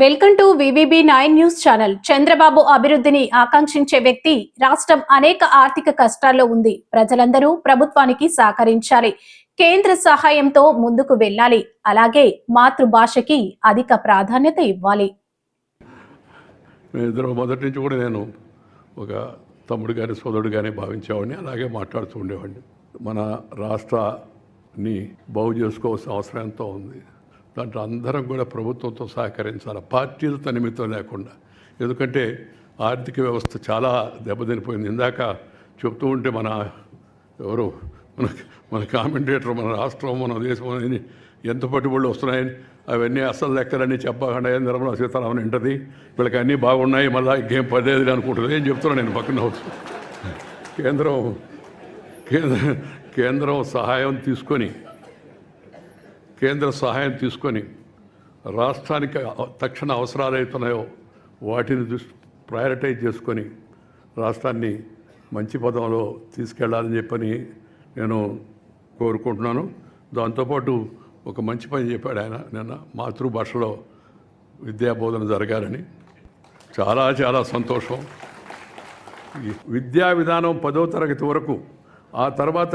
Welcome to VVB9 news channel. Chandrababu అభివృద్ధిని ఆకాంక్షించే వ్యక్తి. రాష్ట్రం అనేక ఆర్థిక కష్టాల్లో ఉంది. ప్రజలందరూ ప్రభుత్వానికి సహకరించాలి. కేంద్ర సహాయంతో ముందుకు వెళ్ళాలి. అలాగే మాతృభాషకి అధిక ప్రాధాన్యత ఇవ్వాలి. మొదటి నుంచి కూడా నేను ఒక తమ్ముడు కానీ సోదరుడు కానీ భావించేవాడిని, అలాగే మాట్లాడుతూ ఉండేవాడిని. మన రాష్ట్రాన్ని బాగు చేసుకోవాల్సిన అవసరం ఎంతో ఉంది. దాంట్లో అందరం కూడా ప్రభుత్వంతో సహకరించాలి, పార్టీలతో నిమిత్తం లేకుండా. ఎందుకంటే ఆర్థిక వ్యవస్థ చాలా దెబ్బతినిపోయింది. ఇందాక చెప్తూ ఉంటే మన కామెంటేటర్ మన రాష్ట్రం మన దేశం అని ఎంత పట్టుబడులు వస్తున్నాయని అవన్నీ అసలు లెక్కలన్నీ చెప్పకుండా నిర్మలా సీతారామన్ వింటది, వీళ్ళకి అన్నీ బాగున్నాయి, మళ్ళీ ఇంకేం పదేది అనుకుంటుంది. ఏం చెప్తున్నా నేను పక్కన కేంద్రం సహాయం తీసుకొని రాష్ట్రానికి తక్షణ అవసరాలు అవుతున్నాయో వాటిని ప్రయారిటైజ్ చేసుకొని రాష్ట్రాన్ని మంచి పదంలో తీసుకెళ్లాలని చెప్పని నేను కోరుకుంటున్నాను. దాంతోపాటు ఒక మంచి పని చెప్పాడు ఆయన నిన్న, మాతృభాషలో విద్యాబోధన జరగాలని. చాలా చాలా సంతోషం. విద్యా విధానం 10వ తరగతి వరకు, ఆ తర్వాత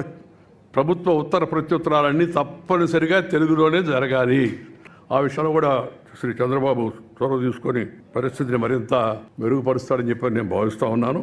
ప్రభుత్వ ఉత్తర ప్రత్యుత్తరాలన్నీ తప్పనిసరిగా తెలుగులోనే జరగాలి. ఆ విషయంలో కూడా శ్రీ చంద్రబాబు చొరవ తీసుకొని పరిస్థితిని మరింత మెరుగుపరుస్తాడని చెప్పి నేను భావిస్తూ ఉన్నాను.